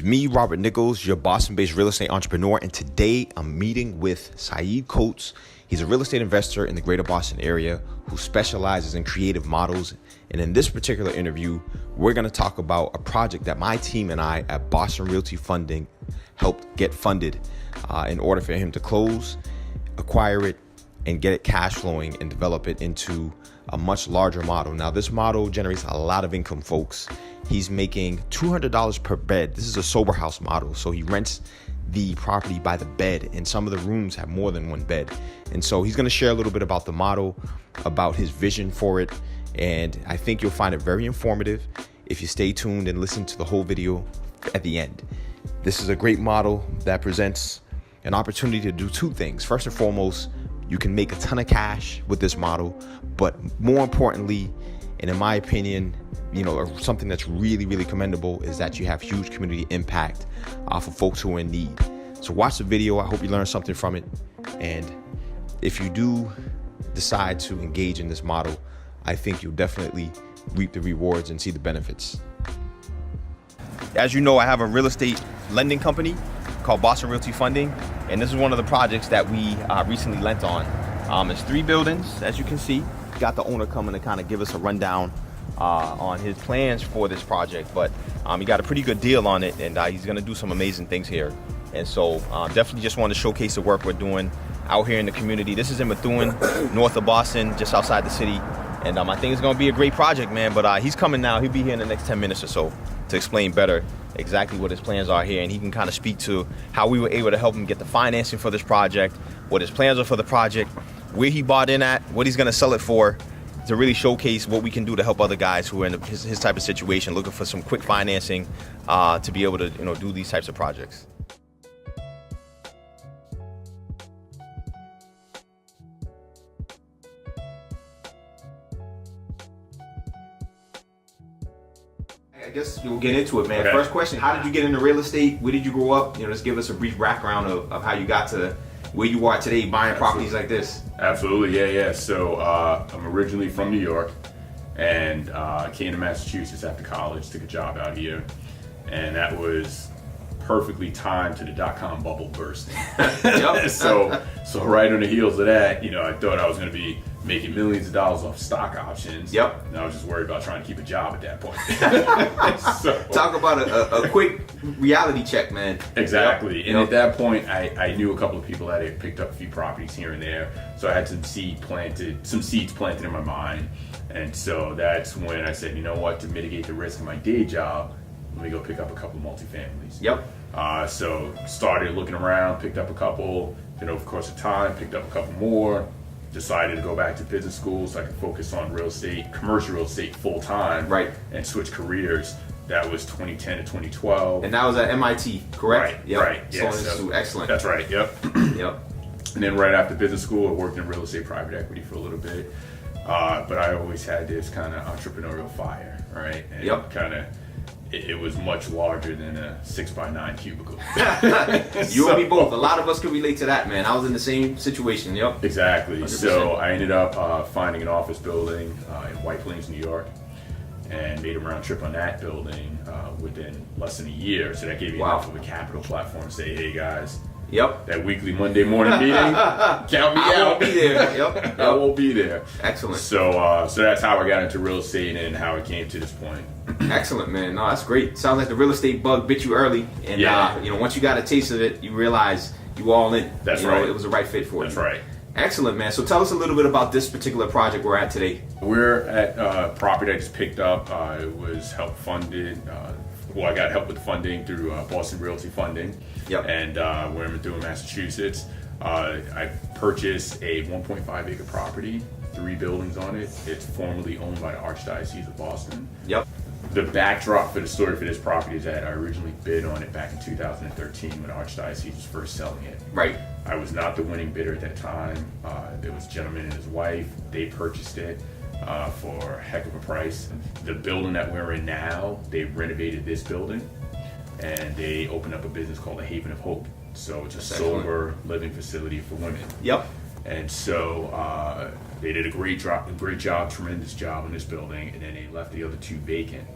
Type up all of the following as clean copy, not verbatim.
me, Robert Nichols, your Boston-based real estate entrepreneur, and today I'm meeting with Saeed Coates. He's a real estate investor in the greater Boston area who specializes in creative models. And in this particular interview, we're going to talk about a project that my team and I at Boston Realty Funding helped get funded in order for him to close, acquire it, and get it cash flowing and develop it into a much larger model. Now, this model generates a lot of income, folks. He's making $200 per bed. This is a sober house model. So he rents the property by the bed, and some of the rooms have more than one bed. And so he's going to share a little bit about the model, about his vision for it. And I think you'll find it very informative if you stay tuned and listen to the whole video at the end. This is a great model that presents an opportunity to do two things. First and foremost, you can make a ton of cash with this model, but more importantly, and in my opinion, something that's really, really commendable is that you have huge community impact for folks who are in need. So watch the video. I hope you learn something from it. And if you do decide to engage in this model, I think you'll definitely reap the rewards and see the benefits. As you know, I have a real estate lending company called Boston Realty Funding, and this is one of the projects that we recently lent on. It's 3 buildings, as you can see. Got the owner coming to kind of give us a rundown on his plans for this project, but he got a pretty good deal on it, and he's going to do some amazing things here. And so definitely just want to showcase the work we're doing out here in the community. This is in Methuen, north of Boston, just outside the city. And I think it's going to be a great project, man. But he's coming now. He'll be here in the next 10 minutes or so to explain better exactly what his plans are here. And he can kind of speak to how we were able to help him get the financing for this project, what his plans are for the project, where he bought in at, what he's going to sell it for, to really showcase what we can do to help other guys who are in his type of situation, looking for some quick financing to be able to do these types of projects. I guess we'll get into it, man. Okay. First question, how did you get into real estate? Where did you grow up? Just give us a brief background of how you got to where you are today buying properties like this. Absolutely, yeah. So I'm originally from New York and came to Massachusetts after college, took a job out here, and that was perfectly timed to the dot-com bubble bursting. So right on the heels of that, I thought I was going to be making millions of dollars off stock options. Yep. And I was just worried about trying to keep a job at that point. So, talk about a quick reality check, man. Exactly. And at that point, I knew a couple of people that had picked up a few properties here and there. So I had some seeds planted in my mind. And so that's when I said, you know what, to mitigate the risk of my day job, let me go pick up a couple of multifamilies. Yep. So started looking around, picked up a couple, then over the course of time, picked up a couple more, decided to go back to business school so I could focus on real estate, commercial real estate full time, right, and switch careers. That was 2010 to 2012. And that was at MIT, correct? Right, yep. right. Yes, excellent. That's right, yep. Yep. And then right after business school, I worked in real estate private equity for a little bit. But I always had this kind of entrepreneurial fire, right? And yep. It was much larger than a 6x9 cubicle. You and me both. A lot of us can relate to that, man. I was in the same situation. Yep. Exactly. 100%. So I ended up finding an office building in White Plains, New York, and made a round trip on that building within less than a year. So that gave me enough of a capital platform to say, hey guys, yep, that weekly Monday morning meeting, count me out. I won't be there. Yep. I won't be there. Excellent. So that's how I got into real estate and how it came to this point. Excellent, man. No, that's great. Sounds like the real estate bug bit you early, and once you got a taste of it, you realize you all in. That's right. It was the right fit for you. That's right. Excellent, man. So tell us a little bit about this particular project we're at today. We're at a property I just picked up. It was help funded. I got help with funding through Boston Realty Funding. Yep. And we're in Methuen, Massachusetts. I purchased a 1.5 acre property, 3 buildings on it. It's formerly owned by the Archdiocese of Boston. Yep. The backdrop for the story for this property is that I originally bid on it back in 2013 when the Archdiocese was first selling it. Right. I was not the winning bidder at that time. There was a gentleman and his wife. They purchased it for a heck of a price. The building that we're in now, they renovated this building and they opened up a business called the Haven of Hope. So it's a sober living facility for women. Yep. And so they did a great job, tremendous job in this building, and then they left the other 2 vacant.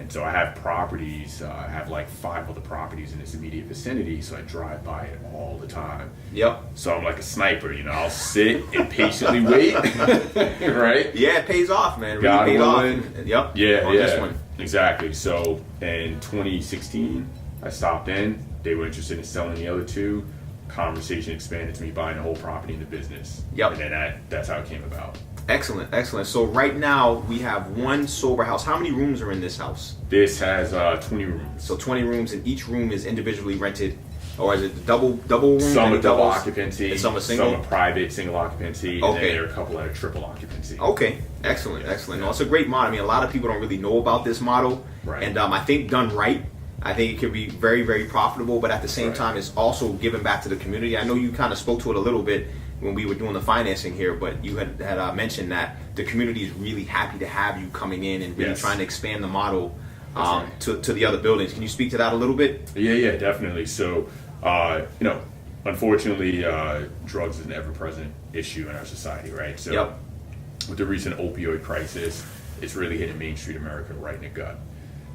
And so I have properties, I have like 5 other properties in this immediate vicinity, so I drive by it all the time. Yep. So I'm like a sniper, you know, I'll sit and patiently wait, right? Yeah, it pays off, man. It God really paid off. willing. Yep. Yeah, On yeah, this one. exactly. So in 2016, I stopped in. They were interested in selling the other 2. Conversation expanded to me buying the whole property in the business. Yep. And then that's how it came about. Excellent, excellent. So right now we have one sober house. How many rooms are in this house? This has 20 rooms. So 20 rooms, and each room is individually rented, or is it double room? Some Any are double doubles? occupancy, And some are single? some are private, single occupancy, and Okay. then there are a couple that are triple occupancy. Okay, excellent, excellent. No, it's a great model. I mean, a lot of people don't really know about this model, Right. and I think done right, I think it could be very, very profitable. But at the same Right. time, it's also giving back to the community. I know you kind of spoke to it a little bit when we were doing the financing here, but you had mentioned that the community is really happy to have you coming in and really Yes. trying to expand the model Right. to the other buildings. Can you speak to that a little bit? Yeah, definitely. So, you know, unfortunately, drugs is an ever-present issue in our society, right? So, Yep. with the recent opioid crisis, it's really hitting Main Street America right in the gut.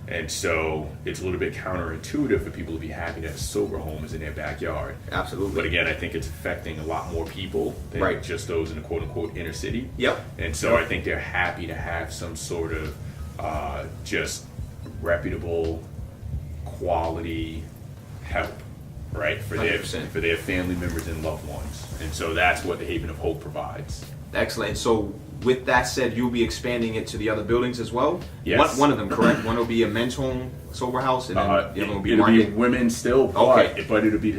And so it's a little bit counterintuitive for people to be happy that a sober home is in their backyard. Absolutely. But again, I think it's affecting a lot more people than Right. just those in the quote-unquote inner city. Yep. And so I think they're happy to have some sort of just reputable, quality help, right, for 100%. their family members and loved ones. And so that's what the Haven of Hope provides. Excellent. So with that said, you'll be expanding it to the other buildings as well? Yes. One of them, correct? One will be a men's home, sober house, and then the other one will be it'll be market. women still, Okay. but it'll be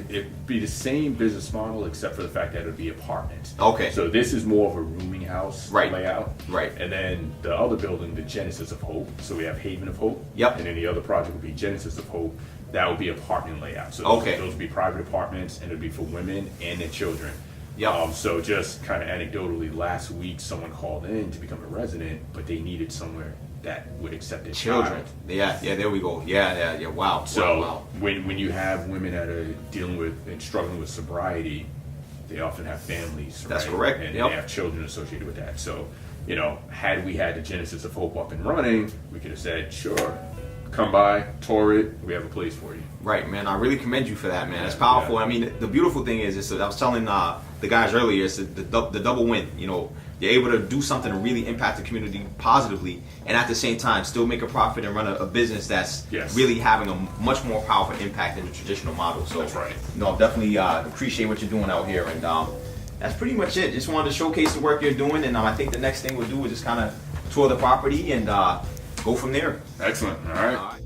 the same business model except for the fact that it'll be apartments. Okay. So this is more of a rooming house Right. layout. Right. And then the other building, the Genesis of Hope. So we have Haven of Hope. Yep. And then the other project will be Genesis of Hope. That will be apartment layout. So Okay. those will be private apartments, and it'll be for women and their children. Yep. So just kind of anecdotally, last week someone called in to become a resident, but they needed somewhere that would accept their Children. child. Yeah, there we go. Yeah. Wow. So wow. when you have women that are dealing with and struggling with sobriety, they often have families. That's right? correct. And Yep. they have children associated with that. So, you know, had we had the Genesis of Hope up and running, we could have said, sure, come by, tour it, we have a place for you. Right, man. I really commend you for that, man. It's Yeah, powerful. yeah. I mean, the beautiful thing is I was telling the guys earlier, it's the double win. You know, you're able to do something to really impact the community positively, and at the same time still make a profit and run a business that's Yes. really having a much more powerful impact than the traditional model. So, That's right. No, definitely appreciate what you're doing out here, and that's pretty much it. Just wanted to showcase the work you're doing, and I think the next thing we'll do is just kind of tour the property and go from there. Excellent. All right. All right.